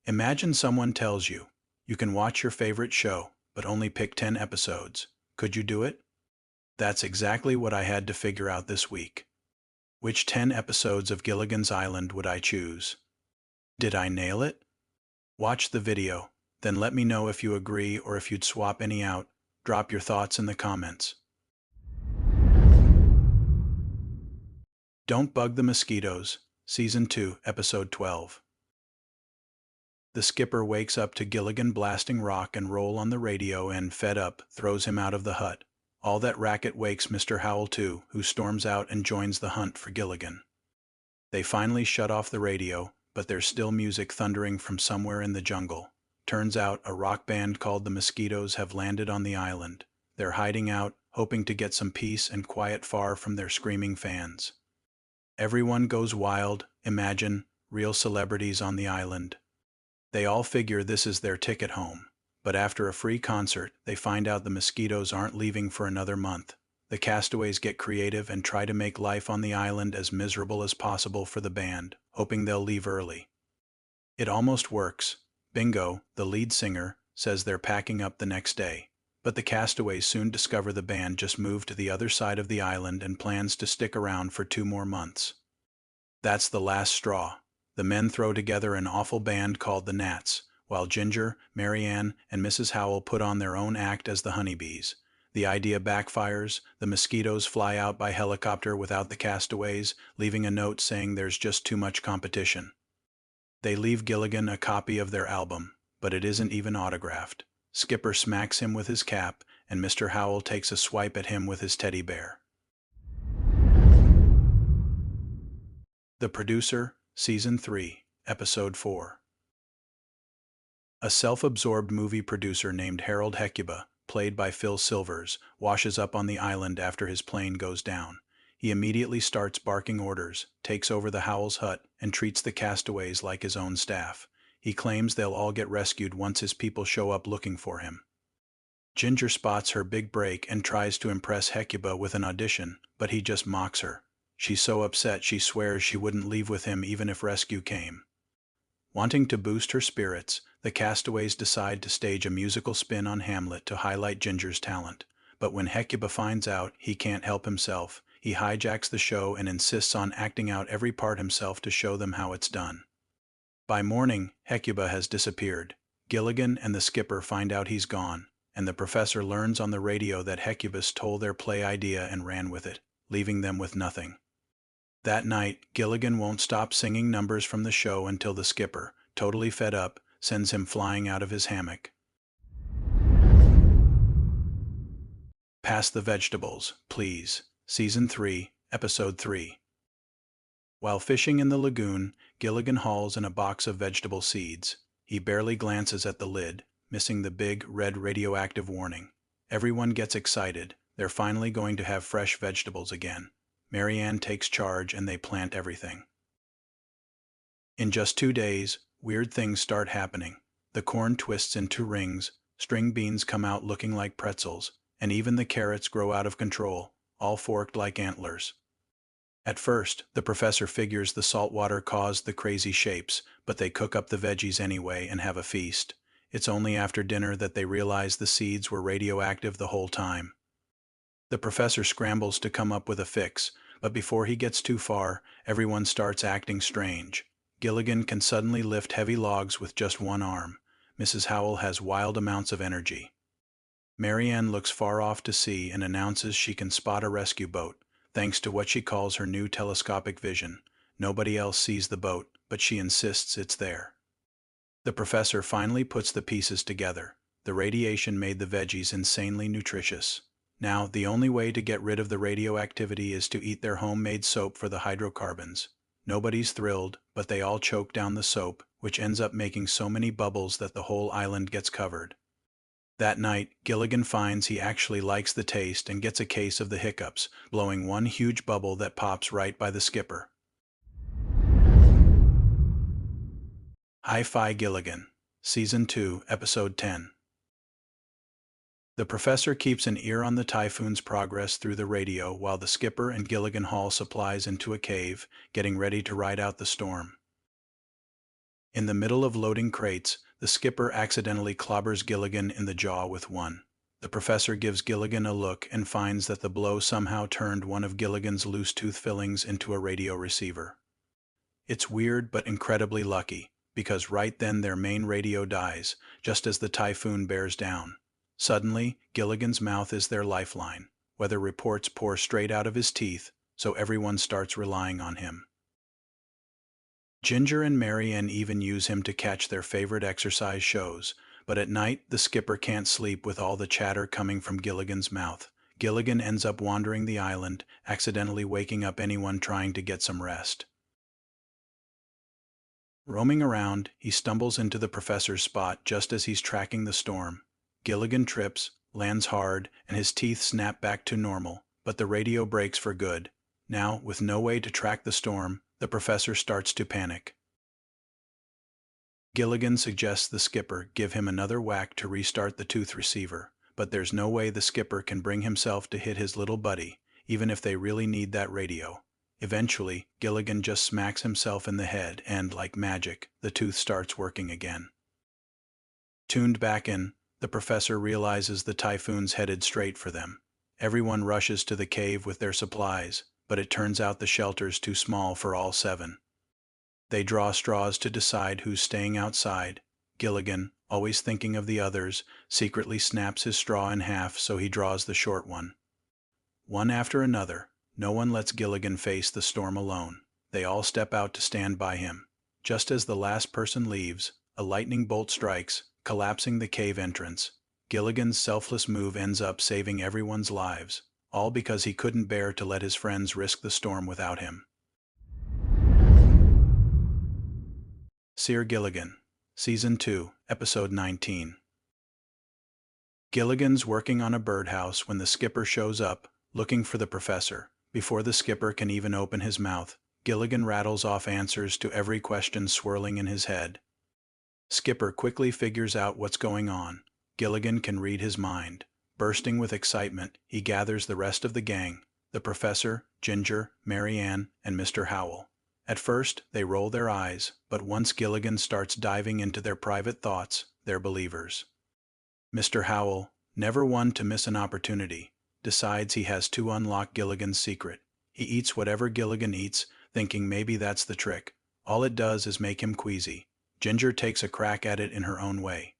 Imagine someone tells you, you can watch your favorite show, but only pick 10 episodes. Could you do it? That's exactly what I had to figure out this week. Which 10 episodes of Gilligan's Island would I choose? Did I nail it? Watch the video, then let me know if you agree or if you'd swap any out. Drop your thoughts in the comments. Don't Bug the Mosquitoes, Season 2, Episode 12. The skipper wakes up to Gilligan blasting rock and roll on the radio and, fed up, throws him out of the hut. All that racket wakes Mr. Howell too, who storms out and joins the hunt for Gilligan. They finally shut off the radio, but there's still music thundering from somewhere in the jungle. Turns out a rock band called the Mosquitoes have landed on the island. They're hiding out, hoping to get some peace and quiet far from their screaming fans. Everyone goes wild. Imagine, real celebrities on the island. They all figure this is their ticket home. But after a free concert, they find out the Mosquitoes aren't leaving for another month. The castaways get creative and try to make life on the island as miserable as possible for the band, hoping they'll leave early. It almost works. Bingo, the lead singer, says they're packing up the next day. But the castaways soon discover the band just moved to the other side of the island and plans to stick around for 2 more months. That's the last straw. The men throw together an awful band called the Gnats, while Ginger, Marianne, and Mrs. Howell put on their own act as the honeybees. The idea backfires. The Mosquitoes fly out by helicopter without the castaways, leaving a note saying there's just too much competition. They leave Gilligan a copy of their album, but it isn't even autographed. Skipper smacks him with his cap, and Mr. Howell takes a swipe at him with his teddy bear. The Producer, Season 3, Episode 4. A self-absorbed movie producer named Harold Hecuba, played by Phil Silvers, washes up on the island after his plane goes down. He immediately starts barking orders, takes over the Howells' hut, and treats the castaways like his own staff. He claims they'll all get rescued once his people show up looking for him. Ginger spots her big break and tries to impress Hecuba with an audition, but he just mocks her. She's so upset she swears she wouldn't leave with him even if rescue came. Wanting to boost her spirits, the castaways decide to stage a musical spin on Hamlet to highlight Ginger's talent. But when Hecuba finds out he can't help himself, he hijacks the show and insists on acting out every part himself to show them how it's done. By morning, Hecuba has disappeared. Gilligan and the skipper find out he's gone, and the professor learns on the radio that Hecuba stole their play idea and ran with it, leaving them with nothing. That night, Gilligan won't stop singing numbers from the show until the skipper, totally fed up, sends him flying out of his hammock. Pass the vegetables, please. Season 3, Episode 3. While fishing in the lagoon, Gilligan hauls in a box of vegetable seeds. He barely glances at the lid, missing the big, red radioactive warning. Everyone gets excited. They're finally going to have fresh vegetables again. Marianne takes charge and they plant everything. In just 2 days, weird things start happening. The corn twists into rings, string beans come out looking like pretzels, and even the carrots grow out of control, all forked like antlers. At first, the professor figures the salt water caused the crazy shapes, but they cook up the veggies anyway and have a feast. It's only after dinner that they realize the seeds were radioactive the whole time. The professor scrambles to come up with a fix, but before he gets too far, everyone starts acting strange. Gilligan can suddenly lift heavy logs with just one arm. Mrs. Howell has wild amounts of energy. Marianne looks far off to sea and announces she can spot a rescue boat, thanks to what she calls her new telescopic vision. Nobody else sees the boat, but she insists it's there. The professor finally puts the pieces together. The radiation made the veggies insanely nutritious. Now, the only way to get rid of the radioactivity is to eat their homemade soap for the hydrocarbons. Nobody's thrilled, but they all choke down the soap, which ends up making so many bubbles that the whole island gets covered. That night, Gilligan finds he actually likes the taste and gets a case of the hiccups, blowing one huge bubble that pops right by the skipper. Hi-Fi Gilligan, Season 2, Episode 10. The professor keeps an ear on the typhoon's progress through the radio while the skipper and Gilligan haul supplies into a cave, getting ready to ride out the storm. In the middle of loading crates, the skipper accidentally clobbers Gilligan in the jaw with one. The professor gives Gilligan a look and finds that the blow somehow turned one of Gilligan's loose tooth fillings into a radio receiver. It's weird but incredibly lucky, because right then their main radio dies, just as the typhoon bears down. Suddenly, Gilligan's mouth is their lifeline. Weather reports pour straight out of his teeth, so everyone starts relying on him. Ginger and Mary Ann even use him to catch their favorite exercise shows, but at night the skipper can't sleep with all the chatter coming from Gilligan's mouth. Gilligan ends up wandering the island, accidentally waking up anyone trying to get some rest. Roaming around, he stumbles into the professor's spot just as he's tracking the storm. Gilligan trips, lands hard, and his teeth snap back to normal, but the radio breaks for good. Now, with no way to track the storm, the professor starts to panic. Gilligan suggests the skipper give him another whack to restart the tooth receiver, but there's no way the skipper can bring himself to hit his little buddy, even if they really need that radio. Eventually, Gilligan just smacks himself in the head and, like magic, the tooth starts working again. Tuned back in, the professor realizes the typhoon's headed straight for them. Everyone rushes to the cave with their supplies, but it turns out the shelter's too small for all 7. They draw straws to decide who's staying outside. Gilligan, always thinking of the others, secretly snaps his straw in half so he draws the short one. One after another, no one lets Gilligan face the storm alone. They all step out to stand by him. Just as the last person leaves, a lightning bolt strikes, collapsing the cave entrance. Gilligan's selfless move ends up saving everyone's lives, all because he couldn't bear to let his friends risk the storm without him. Sir Gilligan, Season 2, Episode 19. Gilligan's working on a birdhouse when the skipper shows up, looking for the professor. Before the skipper can even open his mouth, Gilligan rattles off answers to every question swirling in his head. Skipper quickly figures out what's going on. Gilligan can read his mind. Bursting with excitement, he gathers the rest of the gang, the professor, Ginger, Mary Ann, and Mr. Howell. At first, they roll their eyes, but once Gilligan starts diving into their private thoughts, they're believers. Mr. Howell, never one to miss an opportunity, decides he has to unlock Gilligan's secret. He eats whatever Gilligan eats, thinking maybe that's the trick. All it does is make him queasy. Ginger takes a crack at it in her own way.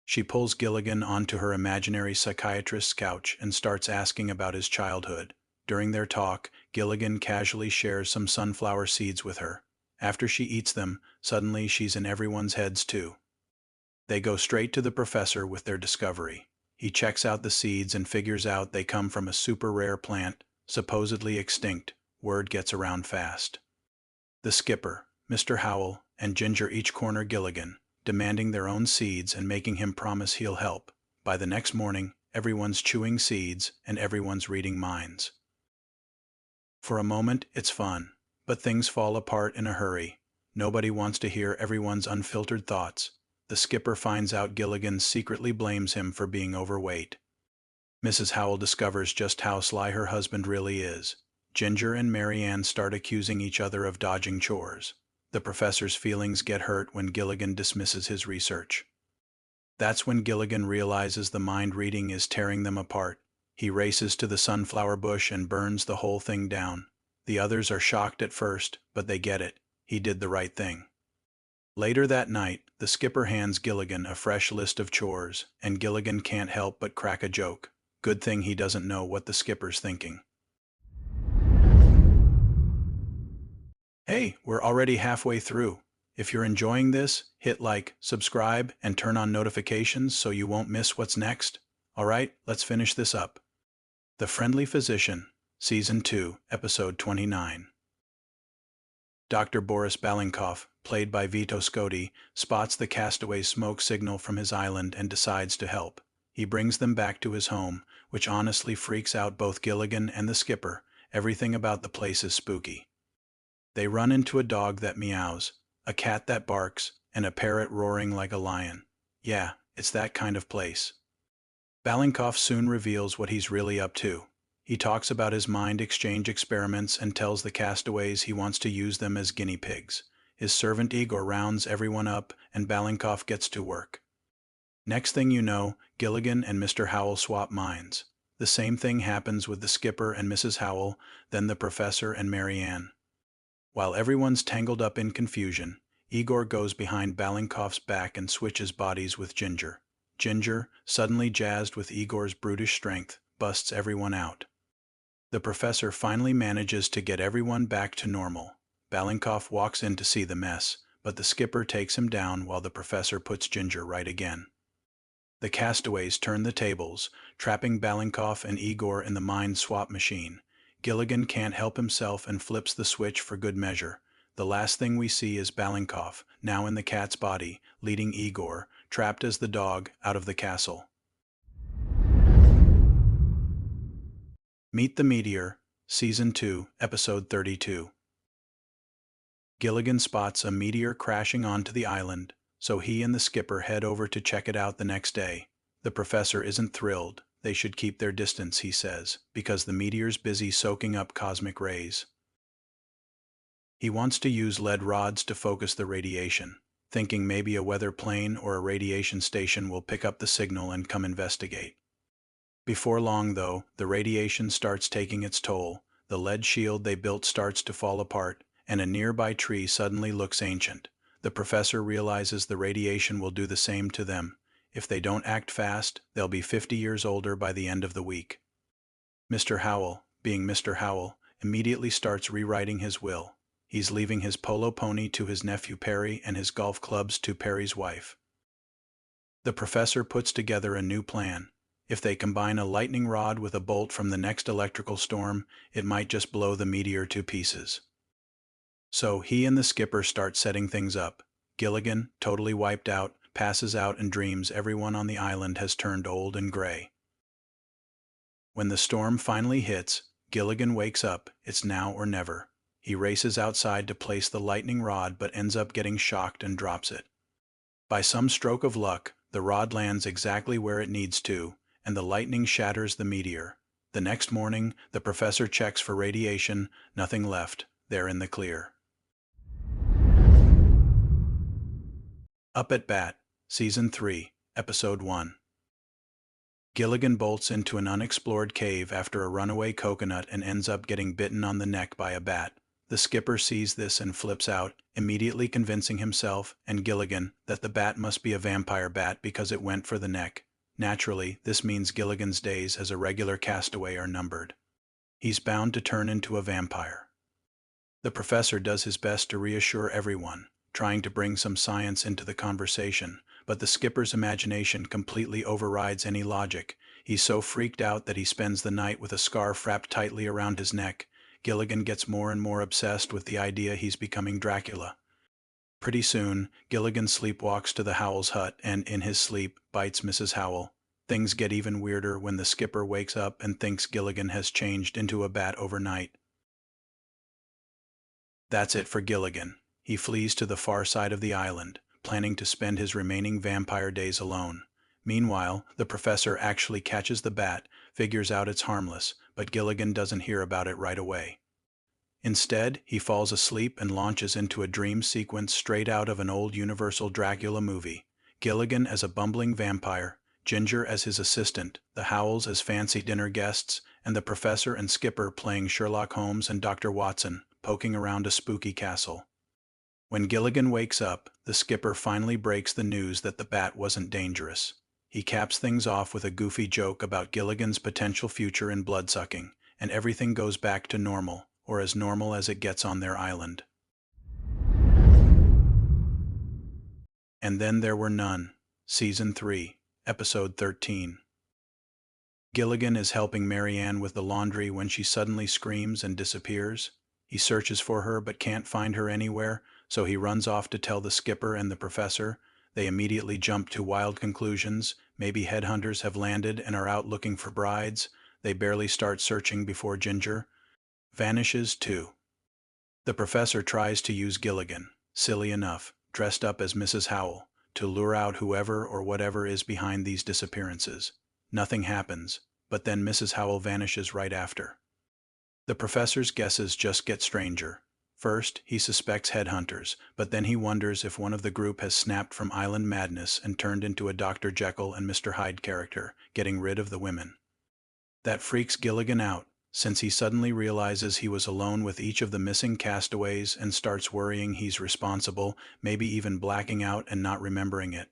She pulls Gilligan onto her imaginary psychiatrist's couch and starts asking about his childhood. During their talk, Gilligan casually shares some sunflower seeds with her. After she eats them, suddenly she's in everyone's heads too. They go straight to the professor with their discovery. He checks out the seeds and figures out they come from a super rare plant, supposedly extinct. Word gets around fast. The skipper, Mr. Howell, and Ginger each corner Gilligan, demanding their own seeds and making him promise he'll help. By the next morning, everyone's chewing seeds and everyone's reading minds. For a moment, it's fun, but things fall apart in a hurry. Nobody wants to hear everyone's unfiltered thoughts. The skipper finds out Gilligan secretly blames him for being overweight. Mrs. Howell discovers just how sly her husband really is. Ginger and Mary Ann start accusing each other of dodging chores. The professor's feelings get hurt when Gilligan dismisses his research. That's when Gilligan realizes the mind reading is tearing them apart. He races to the sunflower bush and burns the whole thing down. The others are shocked at first, but they get it. He did the right thing. Later that night, the skipper hands Gilligan a fresh list of chores, and Gilligan can't help but crack a joke. Good thing he doesn't know what the skipper's thinking. Hey, we're already halfway through. If you're enjoying this, hit like, subscribe, and turn on notifications so you won't miss what's next. All right, let's finish this up. The Friendly Physician, Season 2, Episode 29. Dr. Boris Balinkoff, played by Vito Scotti, spots the castaway's smoke signal from his island and decides to help. He brings them back to his home, which honestly freaks out both Gilligan and the skipper. Everything about the place is spooky. They run into a dog that meows, a cat that barks, and a parrot roaring like a lion. Yeah, it's that kind of place. Balinkoff soon reveals what he's really up to. He talks about his mind exchange experiments and tells the castaways he wants to use them as guinea pigs. His servant Igor rounds everyone up, and Balinkoff gets to work. Next thing you know, Gilligan and Mr. Howell swap minds. The same thing happens with the skipper and Mrs. Howell, then the professor and Mary Ann. While everyone's tangled up in confusion, Igor goes behind Balinkoff's back and switches bodies with Ginger. Ginger, suddenly jazzed with Igor's brutish strength, busts everyone out. The professor finally manages to get everyone back to normal. Balinkoff walks in to see the mess, but the skipper takes him down while the professor puts Ginger right again. The castaways turn the tables, trapping Balinkoff and Igor in the mind swap machine. Gilligan can't help himself and flips the switch for good measure. The last thing we see is Balinkoff, now in the cat's body, leading Igor, trapped as the dog, out of the castle. Meet the Meteor, Season 2, Episode 32. Gilligan spots a meteor crashing onto the island, so he and the skipper head over to check it out the next day. The professor isn't thrilled. They should keep their distance, he says, because the meteor's busy soaking up cosmic rays. He wants to use lead rods to focus the radiation, thinking maybe a weather plane or a radiation station will pick up the signal and come investigate. Before long, though, the radiation starts taking its toll, the lead shield they built starts to fall apart, and a nearby tree suddenly looks ancient. The professor realizes the radiation will do the same to them. If they don't act fast, they'll be 50 years older by the end of the week. Mr. Howell, being Mr. Howell, immediately starts rewriting his will. He's leaving his polo pony to his nephew Perry and his golf clubs to Perry's wife. The professor puts together a new plan. If they combine a lightning rod with a bolt from the next electrical storm, it might just blow the meteor to pieces. So he and the skipper start setting things up. Gilligan, totally wiped out, passes out and dreams everyone on the island has turned old and gray. When the storm finally hits, Gilligan wakes up. It's now or never. He races outside to place the lightning rod but ends up getting shocked and drops it. By some stroke of luck, the rod lands exactly where it needs to, and the lightning shatters the meteor. The next morning, the professor checks for radiation. Nothing left. They're in the clear. Up at Bat, Season 3, Episode 1. Gilligan bolts into an unexplored cave after a runaway coconut and ends up getting bitten on the neck by a bat. The skipper sees this and flips out, immediately convincing himself and Gilligan that the bat must be a vampire bat because it went for the neck. Naturally, this means Gilligan's days as a regular castaway are numbered. He's bound to turn into a vampire. The professor does his best to reassure everyone, trying to bring some science into the conversation, but the skipper's imagination completely overrides any logic. He's so freaked out that he spends the night with a scarf wrapped tightly around his neck. Gilligan gets more and more obsessed with the idea he's becoming Dracula. Pretty soon, Gilligan sleepwalks to the Howells' hut and, in his sleep, bites Mrs. Howell. Things get even weirder when the skipper wakes up and thinks Gilligan has changed into a bat overnight. That's it for Gilligan. He flees to the far side of the island, planning to spend his remaining vampire days alone. Meanwhile, the professor actually catches the bat, figures out it's harmless, but Gilligan doesn't hear about it right away. Instead, he falls asleep and launches into a dream sequence straight out of an old Universal Dracula movie. Gilligan as a bumbling vampire, Ginger as his assistant, the Howells as fancy dinner guests, and the professor and skipper playing Sherlock Holmes and Dr. Watson, poking around a spooky castle. When Gilligan wakes up, the skipper finally breaks the news that the bat wasn't dangerous. He caps things off with a goofy joke about Gilligan's potential future in bloodsucking, and everything goes back to normal, or as normal as it gets on their island. And then there were none. Season 3, Episode 13. Gilligan is helping Mary Ann with the laundry when she suddenly screams and disappears. He searches for her but can't find her anywhere, so he runs off to tell the skipper and the professor. They immediately jump to wild conclusions. Maybe headhunters have landed and are out looking for brides. They barely start searching before Ginger vanishes too. The professor tries to use Gilligan, silly enough, dressed up as Mrs. Howell, to lure out whoever or whatever is behind these disappearances. Nothing happens, but then Mrs. Howell vanishes right after. The professor's guesses just get stranger. First, he suspects headhunters, but then he wonders if one of the group has snapped from island madness and turned into a Dr. Jekyll and Mr. Hyde character, getting rid of the women. That freaks Gilligan out, since he suddenly realizes he was alone with each of the missing castaways and starts worrying he's responsible, maybe even blacking out and not remembering it.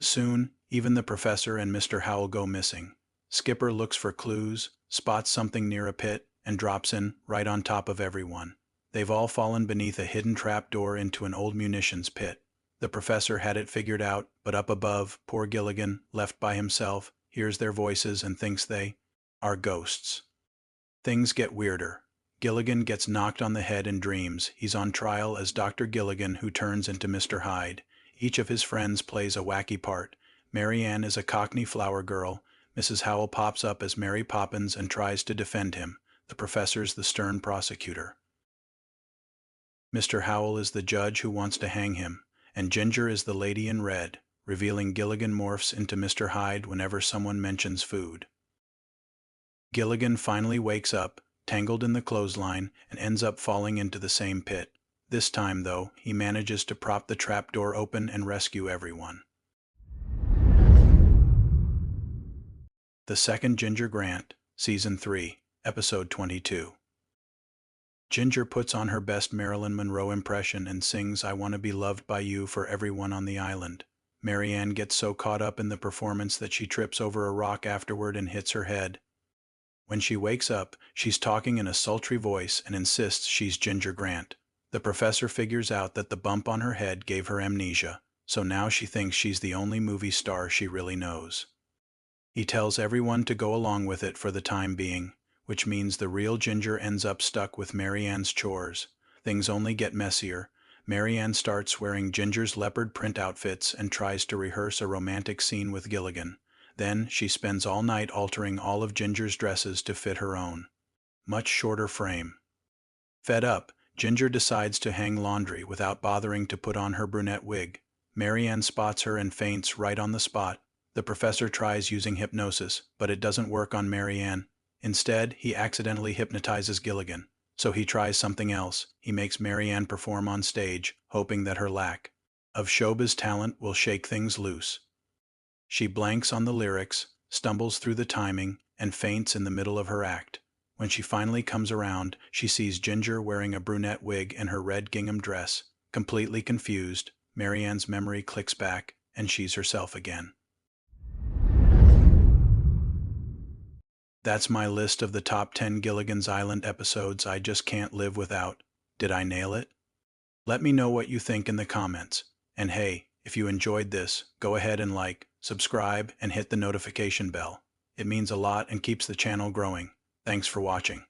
Soon, even the professor and Mr. Howell go missing. Skipper looks for clues, spots something near a pit, and drops in, right on top of everyone. They've all fallen beneath a hidden trapdoor into an old munitions pit. The professor had it figured out, but up above, poor Gilligan, left by himself, hears their voices and thinks they are ghosts. Things get weirder. Gilligan gets knocked on the head and dreams he's on trial as Dr. Gilligan, who turns into Mr. Hyde. Each of his friends plays a wacky part. Mary Ann is a Cockney flower girl. Mrs. Howell pops up as Mary Poppins and tries to defend him. The professor's the stern prosecutor. Mr. Howell is the judge who wants to hang him, and Ginger is the lady in red, revealing Gilligan morphs into Mr. Hyde whenever someone mentions food. Gilligan finally wakes up, tangled in the clothesline, and ends up falling into the same pit. This time, though, he manages to prop the trapdoor open and rescue everyone. The Second Ginger Grant, Season 3, Episode 22. Ginger puts on her best Marilyn Monroe impression and sings "I Want to Be Loved by You" for everyone on the island. Mary Ann gets so caught up in the performance that she trips over a rock afterward and hits her head. When she wakes up, she's talking in a sultry voice and insists she's Ginger Grant. The professor figures out that the bump on her head gave her amnesia, so now she thinks she's the only movie star she really knows. He tells everyone to go along with it for the time being, which means the real Ginger ends up stuck with Mary Ann's chores. Things only get messier. Mary Ann starts wearing Ginger's leopard print outfits and tries to rehearse a romantic scene with Gilligan. Then she spends all night altering all of Ginger's dresses to fit her own, much shorter frame. Fed up, Ginger decides to hang laundry without bothering to put on her brunette wig. Mary Ann spots her and faints right on the spot. The professor tries using hypnosis, but it doesn't work on Mary Ann. Instead, he accidentally hypnotizes Gilligan. So he tries something else. He makes Mary Ann perform on stage, hoping that her lack of showbiz talent will shake things loose. She blanks on the lyrics, stumbles through the timing, and faints in the middle of her act. When she finally comes around, she sees Ginger wearing a brunette wig and her red gingham dress. Completely confused, Mary Ann's memory clicks back, and she's herself again. That's my list of the top 10 Gilligan's Island episodes I just can't live without. Did I nail it? Let me know what you think in the comments. And hey, if you enjoyed this, go ahead and like, subscribe, and hit the notification bell. It means a lot and keeps the channel growing. Thanks for watching.